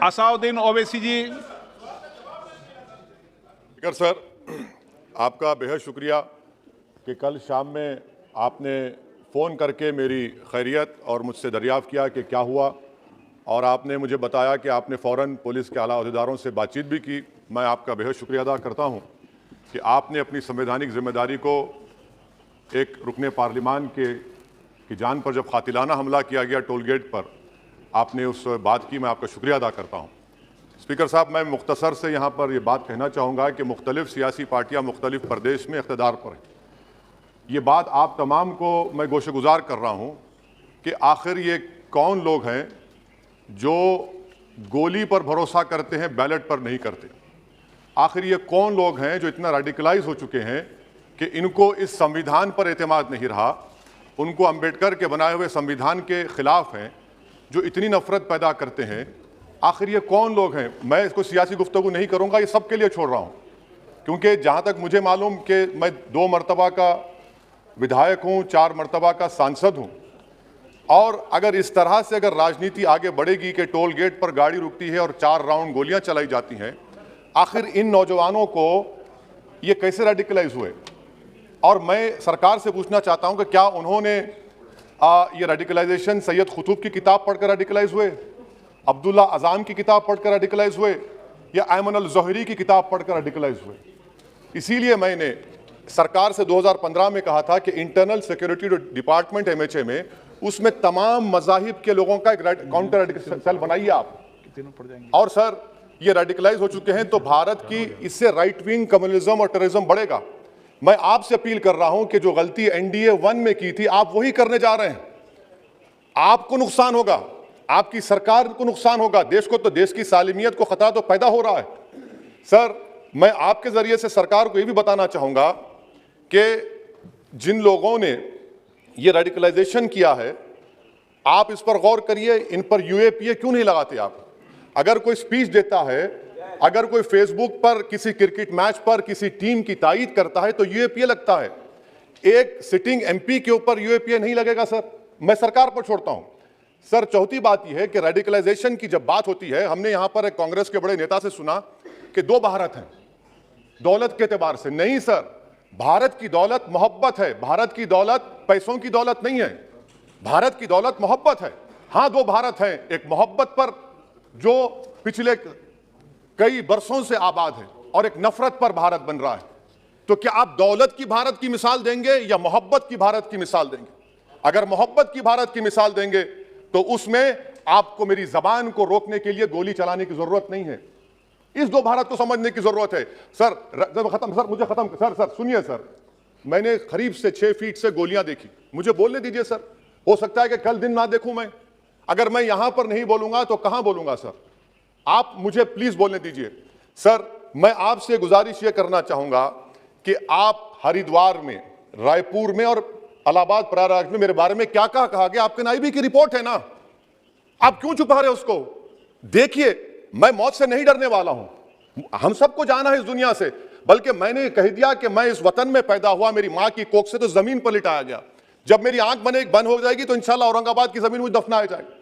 असाउद्दीन ओवैसी जी। Speaker sir, आपका बेहद शुक्रिया कि कल शाम में आपने फ़ोन करके मेरी खैरियत और मुझसे दरियाफ़्त किया कि क्या हुआ, और आपने मुझे बताया कि आपने फ़ौरन पुलिस के आला अहदेदारों से बातचीत भी की। मैं आपका बेहद शुक्रिया अदा करता हूं कि आपने अपनी संवैधानिक जिम्मेदारी को एक रुकने पार्लिमान की जान पर जब कातिलाना हमला किया गया टोल गेट पर, आपने उस बात की, मैं आपका शुक्रिया अदा करता हूं। स्पीकर साहब, मैं मुख्तसर से यहाँ पर यह बात कहना चाहूँगा कि मुख्तलिफ सियासी पार्टियाँ मुख्तलिफ प्रदेश में इक़्तिदार पर हैं। ये बात आप तमाम को मैं गोशेगुजार कर रहा हूँ कि आखिर ये कौन लोग हैं जो गोली पर भरोसा करते हैं, बैलेट पर नहीं करते। आखिर ये कौन लोग हैं जो इतना रेडिकलाइज हो चुके हैं कि इनको इस संविधान पर एतमाद नहीं रहा, उनको अंबेडकर के बनाए हुए संविधान के खिलाफ हैं, जो इतनी नफरत पैदा करते हैं। आखिर ये कौन लोग हैं? मैं इसको सियासी गुफ्तगू नहीं करूंगा, ये सबके लिए छोड़ रहा हूं, क्योंकि जहां तक मुझे मालूम कि मैं 2 मरतबा का विधायक हूं, 4 मरतबा का सांसद हूं, और अगर इस तरह से अगर राजनीति आगे बढ़ेगी कि टोल गेट पर गाड़ी रुकती है और 4 राउंड गोलियां चलाई जाती हैं, आखिर इन नौजवानों को ये कैसे रेडिकलाइज हुए? और मैं सरकार से पूछना चाहता हूं कि क्या उन्होंने ये रेडिकलाइजेशन सैयद कुतुब की किताब पढ़कर रेडिकलाइज हुए, अब्दुल्ला अज़ाम की किताब पढ़कर रेडिकलाइज हुए, या अयमन अल ज़ोहरी की किताब पढ़कर रेडिकलाइज हुए? इसीलिए मैंने सरकार से 2015 में कहा था कि इंटरनल सिक्योरिटी डिपार्टमेंट MHA में, उसमें तमाम मज़ाहिब के लोगों का एक काउंटर रेडिकल सेल बनाइए आप। और सर, ये रेडिकलाइज हो चुके हैं तो भारत की इससे राइट विंग कम्युनिज्म और टेररिज्म बढ़ेगा। मैं आपसे अपील कर रहा हूं कि जो गलती NDA 1 में की थी, आप वही करने जा रहे हैं। आपको नुकसान होगा, आपकी सरकार को नुकसान होगा, देश को तो, देश की सालिमियत को खतरा तो पैदा हो रहा है। सर, मैं आपके जरिए से सरकार को यह भी बताना चाहूंगा कि जिन लोगों ने ये रेडिकलाइजेशन किया है, आप इस पर गौर करिए, इन पर UAPA क्यों नहीं लगाते आप? अगर कोई स्पीच देता है, अगर कोई फेसबुक पर किसी क्रिकेट मैच पर किसी टीम की तायीद करता है तो UAPA लगता है। एक सिटिंग MP के ऊपर UAPA नहीं लगेगा सर। मैं सरकार पर छोड़ता हूं। सर, चौथी बात यह है कि रेडिकलाइजेशन की जब बात होती है, हमने यहां पर एक कांग्रेस के बड़े नेता से सुना कि 2 भारत हैं दौलत के एतबार से। नहीं सर, भारत की दौलत मोहब्बत है। भारत की दौलत पैसों की दौलत नहीं है, भारत की दौलत मोहब्बत है। हां, 2 भारत हैं, एक मोहब्बत पर जो पिछले कई बरसों से आबाद है, और एक नफरत पर भारत बन रहा है। तो क्या आप दौलत की भारत की मिसाल देंगे या मोहब्बत की भारत की मिसाल देंगे? अगर मोहब्बत की भारत की मिसाल देंगे तो उसमें आपको मेरी जबान को रोकने के लिए गोली चलाने की जरूरत नहीं है। इस 2 भारत को समझने की जरूरत है। सर, खत्म सर, मुझे खत्म सर सुनिए सर, मैंने करीब से 6 फीट से गोलियां देखी, मुझे बोलने दीजिए सर। हो सकता है कि कल दिन ना देखूं मैं। अगर मैं यहां पर नहीं बोलूंगा तो कहां बोलूंगा सर? आप मुझे प्लीज बोलने दीजिए। सर, मैं आपसे गुजारिश यह करना चाहूंगा कि आप हरिद्वार में, रायपुर में और इलाहाबाद प्रयागराज में मेरे बारे में क्या कहा गया, आपके नाईबी की रिपोर्ट है ना, आप क्यों छुपा रहे उसको? देखिए, मैं मौत से नहीं डरने वाला हूं, हम सबको जाना है इस दुनिया से, बल्कि मैंने कह दिया कि मैं इस वतन में पैदा हुआ, मेरी मां की कोख से तो जमीन पर लिटाया गया। जब मेरी आंख बंद हो जाएगी तो इंशाल्लाह औरंगाबाद की जमीन मुझे दफनाया जाएगा।